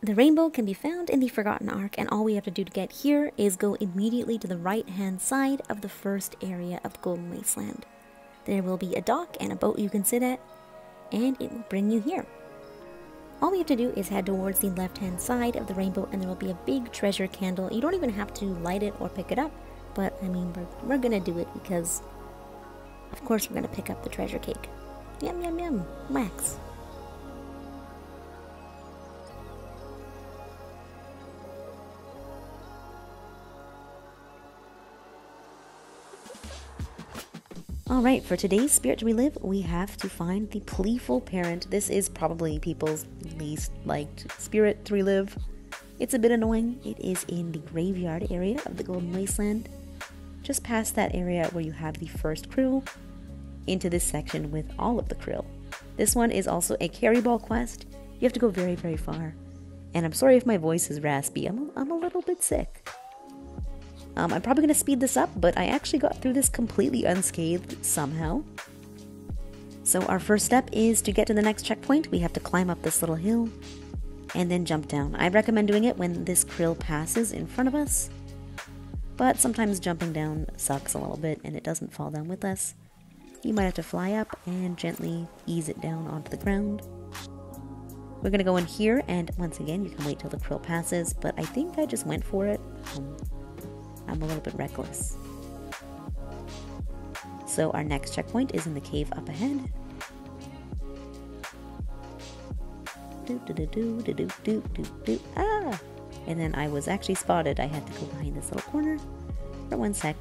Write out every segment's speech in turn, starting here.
The rainbow can be found in the Forgotten Ark, and all we have to do to get here is go immediately to the right-hand side of the first area of the Golden Wasteland. There will be a dock and a boat you can sit at, and it will bring you here. All we have to do is head towards the left-hand side of the rainbow, and there will be a big treasure candle. You don't even have to light it or pick it up, but I mean, we're gonna do it because, of course, we're gonna pick up the treasure cake. Yum, yum, yum. Wax. Alright, for today's Spirit to Relive, we have to find the Playful Parent. This is probably people's least liked Spirit to Relive. It's a bit annoying. It is in the graveyard area of the Golden Wasteland. Just past that area where you have the first krill, into this section with all of the krill. This one is also a carry ball quest. You have to go very, very far. And I'm sorry if my voice is raspy. I'm a little bit sick. I'm probably going to speed this up, but I actually got through this completely unscathed somehow. So our first step is to get to the next checkpoint. We have to climb up this little hill and then jump down. I recommend doing it when this krill passes in front of us, but sometimes jumping down sucks a little bit and it doesn't fall down with us. You might have to fly up and gently ease it down onto the ground. We're going to go in here, and once again, you can wait till the krill passes, but I think I just went for it. I'm a little bit reckless. So our next checkpoint is in the cave up ahead. Ah! And then I was actually spotted. I had to go behind this little corner for 1 sec.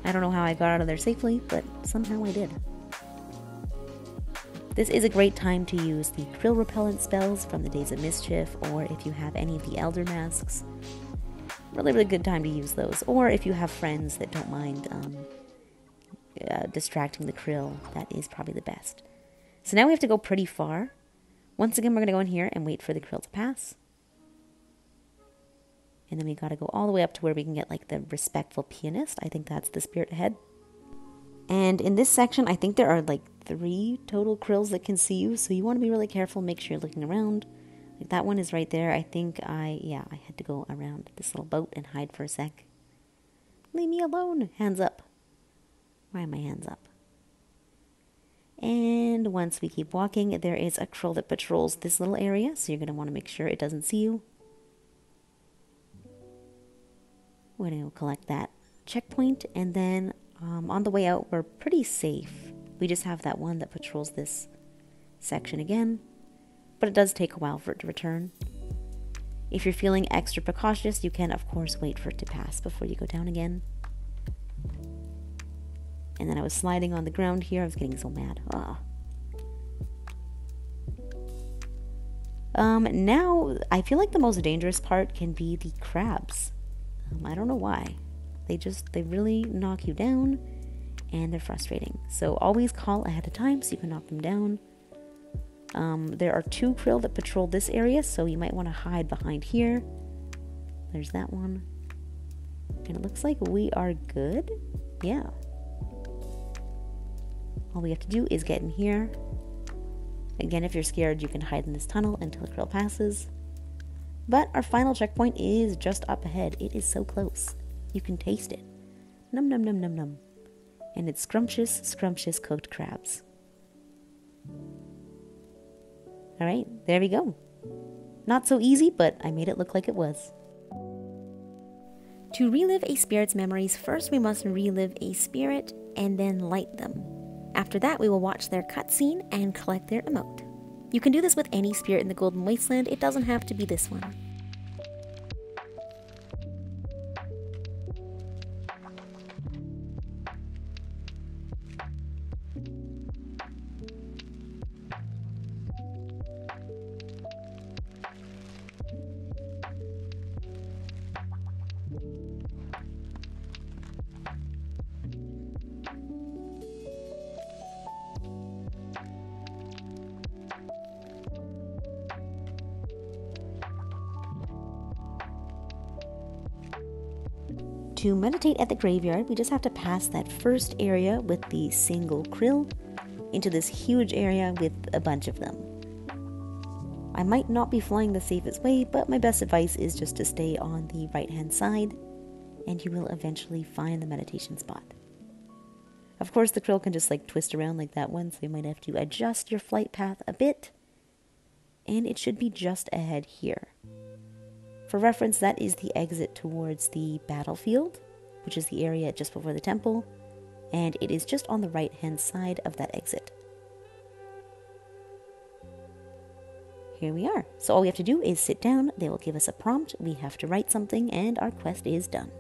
I don't know how I got out of there safely, but somehow I did. This is a great time to use the krill repellent spells from the Days of Mischief, or if you have any of the Elder Masks. Really good time to use those. Or if you have friends that don't mind distracting the krill, that is probably the best. So now we have to go pretty far. Once again, we're going to go in here and wait for the krill to pass. And then we got to go all the way up to where we can get like the respectful pianist. I think that's the spirit ahead. And in this section, I think there are like 3 total krills that can see you. So you want to be really careful. Make sure you're looking around. Like that one is right there. I think I had to go around this little boat and hide for a sec. Leave me alone. Hands up. Why are my hands up? And once we keep walking, there is a krill that patrols this little area. So you're going to want to make sure it doesn't see you. We're going to go collect that checkpoint. And then on the way out, we're pretty safe. We just have that one that patrols this section again. But it does take a while for it to return. If you're feeling extra precautious, you can, of course, wait for it to pass before you go down again. And then I was sliding on the ground here. I was getting so mad. Now, I feel like the most dangerous part can be the crabs. I don't know why. They really knock you down, and they're frustrating. So always call ahead of time so you can knock them down. There are 2 krill that patrol this area, so you might want to hide behind here. There's that one. And it looks like we are good. Yeah. All we have to do is get in here. Again, if you're scared, you can hide in this tunnel until the krill passes. But our final checkpoint is just up ahead. It is so close. You can taste it. Num num num num num. And it's scrumptious, scrumptious cooked crabs. Alright, there we go. Not so easy, but I made it look like it was. To relive a spirit's memories, first we must relive a spirit and then light them. After that, we will watch their cutscene and collect their emote. You can do this with any spirit in the Golden Wasteland. It doesn't have to be this one. To meditate at the graveyard, we just have to pass that first area with the single krill into this huge area with a bunch of them. I might not be flying the safest way, but my best advice is just to stay on the right-hand side, and you will eventually find the meditation spot. Of course, the krill can just like twist around like that one, so you might have to adjust your flight path a bit, and it should be just ahead here. For reference, that is the exit towards the battlefield, which is the area just before the temple, and it is just on the right-hand side of that exit. Here we are. So all we have to do is sit down, they will give us a prompt, we have to write something, and our quest is done.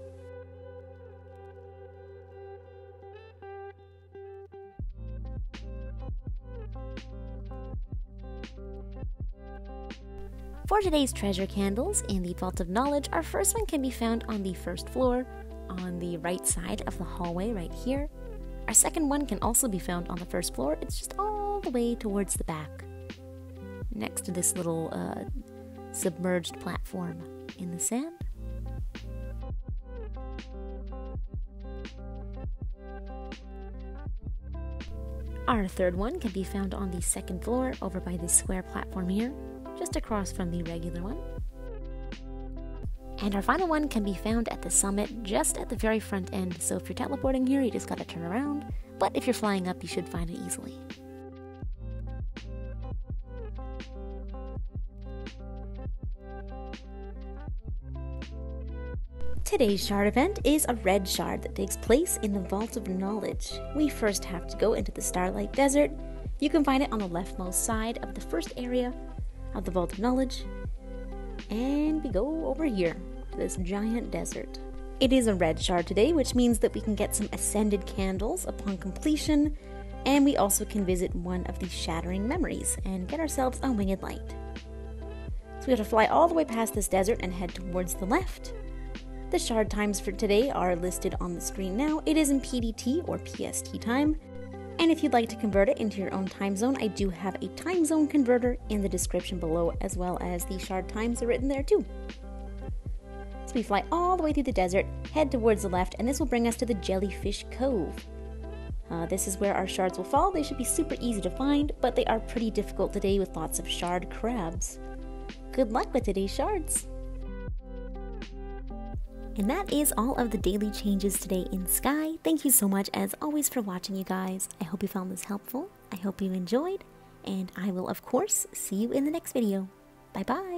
For today's treasure candles in the Vault of Knowledge, our first one can be found on the first floor, on the right side of the hallway right here. Our second one can also be found on the first floor, it's just all the way towards the back, next to this little submerged platform in the sand. Our third one can be found on the second floor over by this square platform here, just across from the regular one. And our final one can be found at the summit, just at the very front end, so if you're teleporting here, you just gotta turn around, but if you're flying up, you should find it easily. Today's shard event is a red shard that takes place in the Vault of Knowledge. We first have to go into the Starlight Desert. You can find it on the leftmost side of the first area of the Vault of Knowledge. And we go over here to this giant desert. It is a red shard today, which means that we can get some ascended candles upon completion, and we also can visit one of the shattering memories and get ourselves a winged light. So we have to fly all the way past this desert and head towards the left. The shard times for today are listed on the screen now. It is in PDT or PST time, and if you'd like to convert it into your own time zone, I do have a time zone converter in the description below, as well as the shard times are written there too. So we fly all the way through the desert, head towards the left, and this will bring us to the Jellyfish Cove. This is where our shards will fall. They should be super easy to find, but they are pretty difficult today with lots of shard crabs. Good luck with today's shards! And that is all of the daily changes today in Sky. Thank you so much as always for watching, you guys. I hope you found this helpful. I hope you enjoyed, and I will of course see you in the next video. Bye bye!